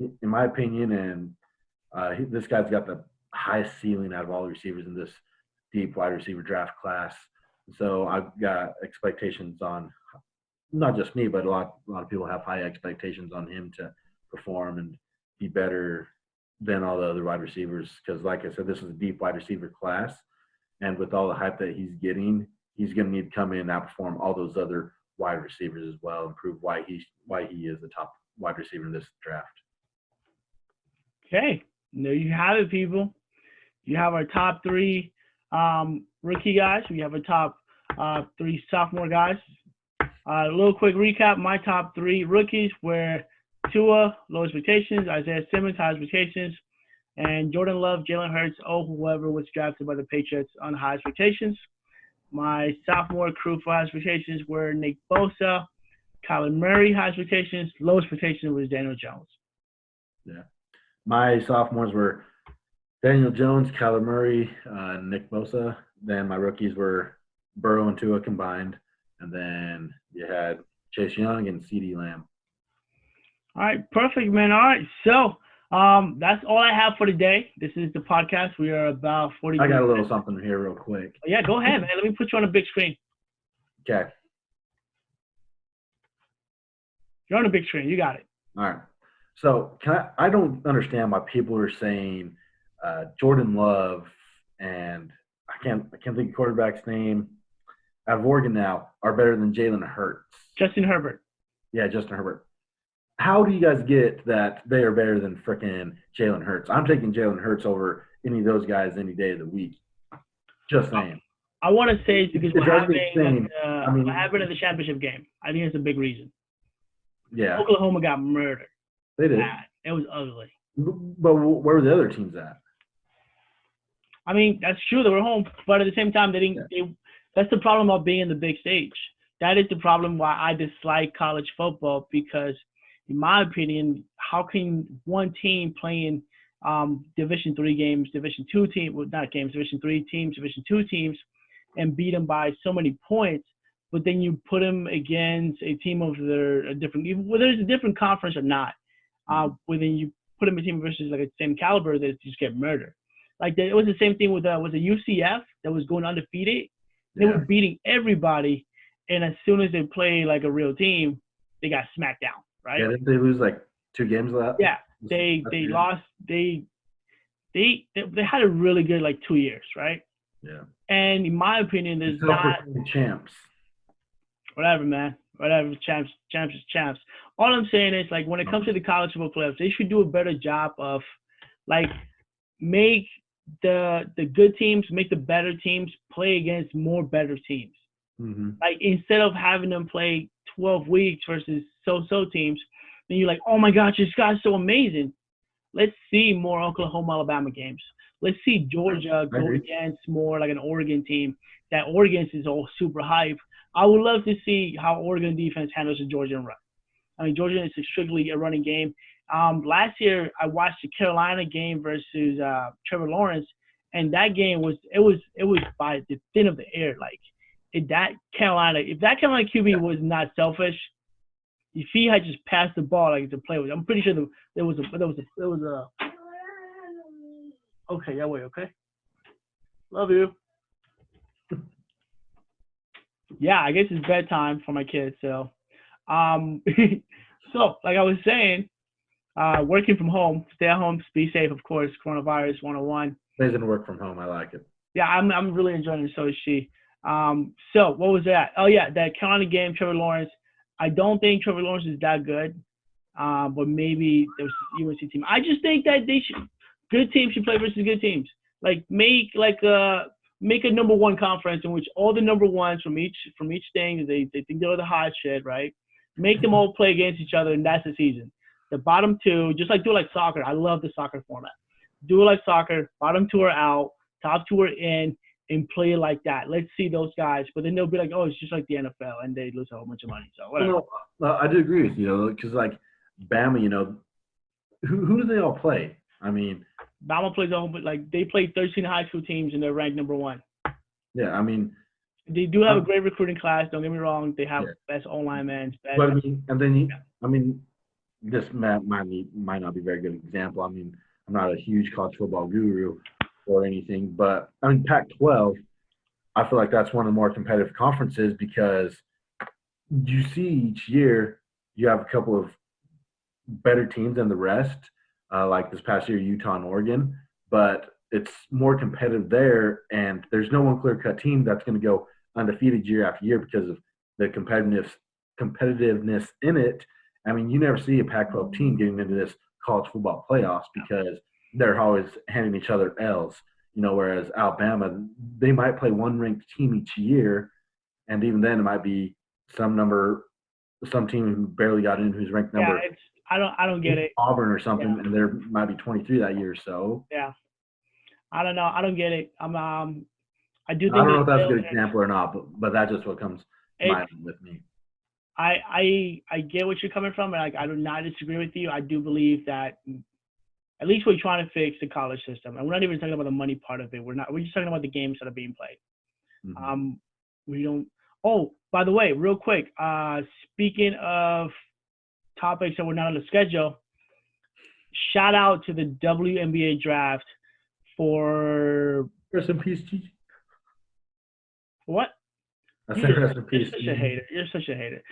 in my opinion, this guy's got the highest ceiling out of all the receivers in this deep wide receiver draft class. So I've got expectations on not just me, but a lot of people have high expectations on him to perform and be better than all the other wide receivers, because like I said, this is a deep wide receiver class, and with all the hype that he's getting, he's going to need to come in and outperform all those other wide receivers as well and prove why he is the top wide receiver in this draft.
Okay, there you have it, people. You have our top 3 rookie guys. We have our top 3 sophomore guys. A little quick recap. My top 3 rookies were Tua, low expectations, Isaiah Simmons, high expectations, and Jordan Love, Jalen Hurts, whoever was drafted by the Patriots on high expectations. My sophomore crew for high expectations were Nick Bosa, Calimary, high expectations, low expectations was Daniel Jones.
Yeah. My sophomores were Daniel Jones, Calimary, Nick Bosa. Then my rookies were Burrow and Tua combined. And then you had Chase Young and CD Lamb.
All right, perfect, man. All right, so that's all I have for today. This is the podcast. We are about 40 minutes.
I got a little something here real quick.
Yeah, go ahead, man. Let me put you on a big screen.
Okay.
You're on a big screen. You got it.
All right. So I don't understand why people are saying Jordan Love and I can't think of quarterback's name out of Oregon now are better than Jalen Hurts.
Justin Herbert.
Yeah, Justin Herbert. How do you guys get that they are better than frickin' Jalen Hurts? I'm taking Jalen Hurts over any of those guys any day of the week. Just saying.
I want to say it's because what happened at the championship game. I think it's a big reason.
Yeah.
Oklahoma got murdered.
They did.
It was ugly.
But where were the other teams at?
I mean, that's true. They were home. But at the same time, they didn't. That's the problem about being in the big stage. That is the problem why I dislike college football, because in my opinion, how can one team playing Division III games, Division II teams, well, not games, Division III teams, Division II teams, and beat them by so many points, but then you put them against a team of a different, whether it's a different conference or not, when then you put them a team versus like a same caliber, they just get murdered. Like it was the same thing with a UCF that was going undefeated. They were beating everybody, and as soon as they play like a real team, they got smacked down, right?
Yeah, didn't they lose like 2 games of that?
Yeah, they lost. They had a really good like 2 years, right?
Yeah.
And in my opinion, there's not
champs.
whatever, man. Whatever, champs is champs. All I'm saying is, like, when it comes to the college football playoffs, they should do a better job of, like, make the good teams, make the better teams play against more better teams.
Mm-hmm.
Like, instead of having them play 12 weeks versus so-so teams, then you're like, oh my gosh, this guy's so amazing. Let's see more Oklahoma, Alabama games. Let's see Georgia go against more like an Oregon team. That Oregon is all super hype. I would love to see how Oregon defense handles the Georgian run. I mean, Georgia is strictly a running game. Last year, I watched the Carolina game versus Trevor Lawrence, and that game was by the thin of the air. Like, if that Carolina QB was not selfish, if he had just passed the ball like to play with, I'm pretty sure there was a. Okay, yeah, wait, okay. Love you. Yeah, I guess it's bedtime for my kids. So, so like I was saying, working from home, stay at home, be safe, of course. Coronavirus 101.
Doesn't work from home. I like it.
Yeah, I'm really enjoying it. So is she. So what was that? Oh yeah, that Carolina game, Trevor Lawrence. I don't think Trevor Lawrence is that good, but maybe there's UNC team. I just think that good teams should play versus good teams. Like make a number one conference in which all the number ones from each thing they think they're the hot shit, right? Make them all play against each other, and that's the season. The bottom two, just like do it like soccer. I love the soccer format. Do it like soccer. Bottom two are out, top two are in, and play it like that. Let's see those guys. But then they'll be like, oh, it's just like the NFL, and they lose a whole bunch of money. So whatever.
I do agree with you, because like Bama, who do they all play? I mean,
Bama plays a whole, but like they play 13 high school teams and they're ranked number one.
Yeah, I mean,
they do have a great recruiting class. Don't get me wrong; they have best online men.
But I mean, and then this might not be a very good example. I mean, I'm not a huge college football guru or anything, but I mean, Pac-12, I feel like that's one of the more competitive conferences because you see each year you have a couple of better teams than the rest. Like this past year, Utah and Oregon, but it's more competitive there, and there's no one clear-cut team that's going to go undefeated year after year because of the competitiveness in it. I mean, you never see a Pac-12 team getting into this college football playoffs because they're always handing each other L's, whereas Alabama, they might play one ranked team each year, and even then it might be some team who barely got in who's ranked number.
Yeah, I don't get it.
Auburn or something, and there might be 23 that year. So
yeah, I don't know. I don't get it. I do think
I don't know if that's a good example or not, but that's just what comes to mind with me.
I get what you're coming from, and I do not disagree with you. I do believe that at least we're trying to fix the college system, and we're not even talking about the money part of it. We're just talking about the games that are being played. Mm-hmm. We don't. Oh, by the way, real quick. Speaking of topics that were not on the schedule, shout out to the WNBA draft for
rest in peace, Gigi.
What?
I said rest in peace.
You're such a hater.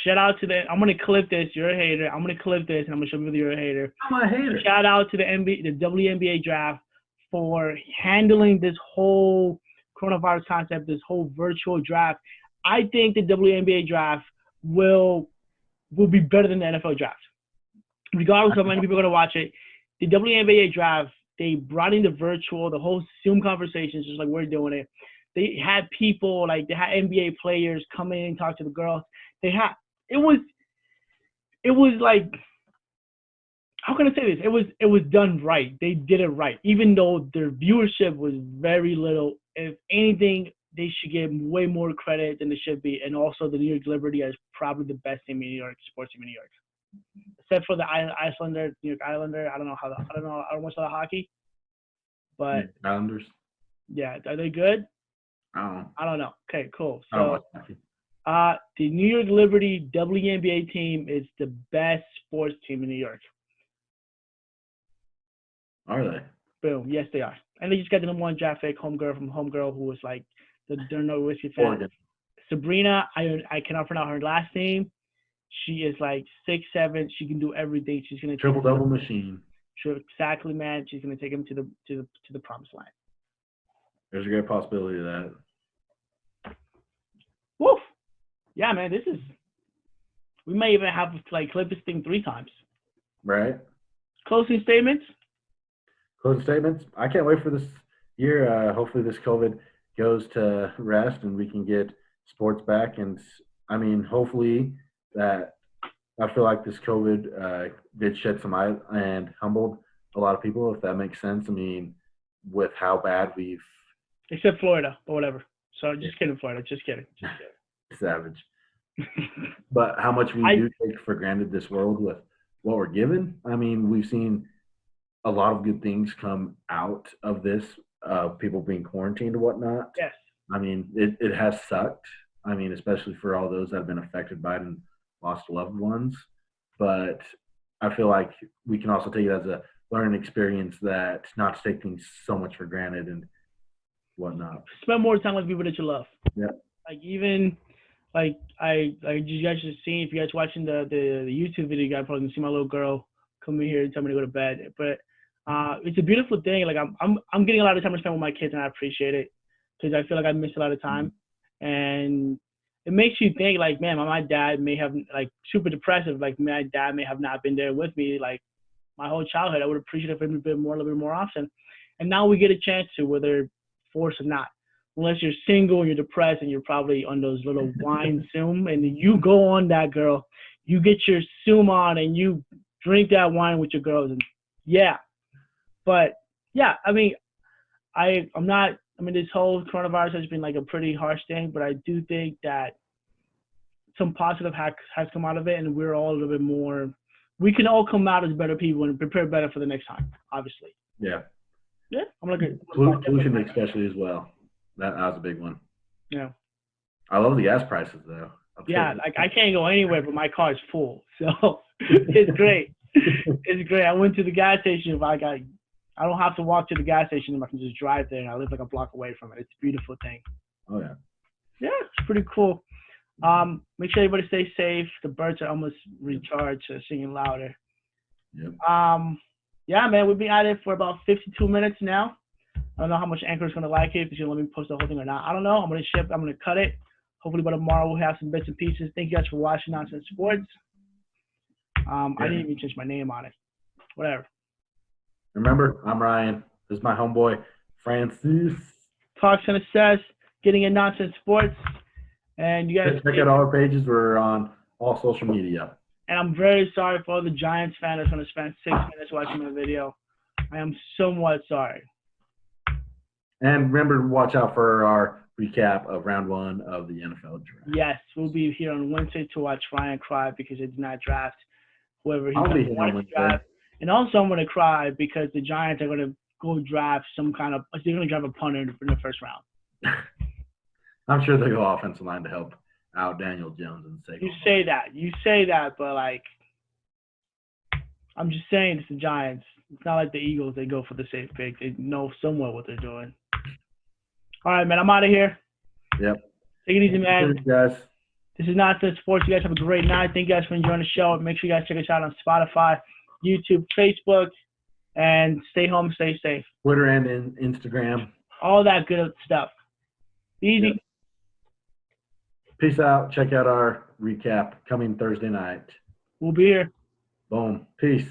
Shout out to I'm gonna clip this. You're a hater. I'm gonna clip this and I'm gonna show you you're a hater.
I'm a hater.
Shout out to the WNBA draft for handling this whole coronavirus concept, this whole virtual draft. I think the WNBA draft will be better than the NFL draft. Regardless of how many people are going to watch it, the WNBA draft, they brought in the virtual, the whole Zoom conversations, just like we're doing it. They had people, like they had NBA players come in and talk to the girls. It was like, how can I say this? It was done right. They did it right. Even though their viewership was very little, if anything, they should get way more credit than they should be. And also the New York Liberty is probably the best team in New York, sports team in New York. Except for the New York Islander. I don't know much about hockey. But
Islanders.
Yeah, are they good?
I
don't know. Okay, cool. So the New York Liberty WNBA team is the best sports team in New York.
Are they?
Boom. Yes, they are. And they just got the number one draft pick, homegirl who was like, they're no whiskey fan. Sabrina, I cannot pronounce her last name. She is like 6'7". She can do everything. She's gonna
Triple double machine.
Sure, exactly, man. She's gonna take him to the promised land.
There's a great possibility of that.
Woof. Yeah, man. We may even have to like clip this thing 3 times.
Right.
Closing statements.
Closing statements. I can't wait for this year. Hopefully, this COVID goes to rest and we can get sports back. And I mean, hopefully that. I feel like this COVID did shed some light and humbled a lot of people, if that makes sense. I mean, with how bad we've –
except Florida, but whatever. So just kidding, Florida. Just kidding.
Savage. But how much we do take for granted this world with what we're given. I mean, we've seen a lot of good things come out of this, people being quarantined and whatnot.
Yes.
I mean, it has sucked. I mean, especially for all those that have been affected by it and lost loved ones. But I feel like we can also take it as a learning experience that not to take things so much for granted and whatnot.
Spend more time with people that you love.
Yeah.
Like even like you guys just seen, if you guys watching the YouTube video, you guys probably can see my little girl come in here and tell me to go to bed. But it's a beautiful thing. Like I'm getting a lot of time to spend with my kids, and I appreciate it because I feel like I missed a lot of time. And it makes you think like, man, my dad may have like super depressive. Like my dad may have not been there with me like my whole childhood. I would appreciate it a little bit more often. And now we get a chance to, whether forced or not. Unless you're single and you're depressed and you're probably on those little wine Zoom, and you go on that, girl. You get your Zoom on and you drink that wine with your girls. And yeah. But yeah, I mean, this whole coronavirus has been like a pretty harsh thing, but I do think that some positive has come out of it, and we're all a little bit more, we can all come out as better people and prepare better for the next time, obviously.
Yeah.
Yeah. I'm looking.
Pollution especially as well. That was a big one.
Yeah.
I love the gas prices though.
Yeah, like I can't go anywhere, but my car is full, so it's great. It's great. I went to the gas station. I don't have to walk to the gas station. I can just drive there, and I live like a block away from it. It's a beautiful thing.
Oh yeah.
Yeah, it's pretty cool. Make sure everybody stays safe. The birds are almost recharged, so singing louder.
Yep.
Yeah, man, we've been at it for about 52 minutes now. I don't know how much Anchor's gonna like it, if he's gonna let me post the whole thing or not. I don't know. I'm gonna cut it. Hopefully by tomorrow we'll have some bits and pieces. Thank you guys for watching Nonsense Sports. I didn't even change my name on it. Whatever.
Remember, I'm Ryan. This is my homeboy, Francis.
Talks and Assess, getting in Nonsense Sports. And you guys
check out all our pages. We're on all social media.
And I'm very sorry for all the Giants fans that's going to spend 6 minutes watching my video. I am somewhat sorry. And
remember to watch out for our recap of round 1 of the NFL draft.
Yes, we'll be here on Wednesday to watch Ryan cry because he did not draft whoever he wanted to draft. And also I'm going to cry because the Giants are going to go draft they're going to draft a punter in the first round.
I'm sure they'll go offensive line to help out Daniel Jones and say.
You say that, but like, I'm just saying it's the Giants. It's not like the Eagles. They go for the safe pick. They know somewhat what they're doing. All right, man. I'm out of here.
Yep.
Take it easy, man.
Thanks, guys.
This is Nonsense Sports. You guys have a great night. Thank you guys for enjoying the show. Make sure you guys check us out on Spotify, YouTube, Facebook, and stay home, stay safe.
Twitter and Instagram.
All that good stuff. Easy.
Yep. Peace out. Check out our recap coming Thursday night.
We'll be here.
Boom. Peace.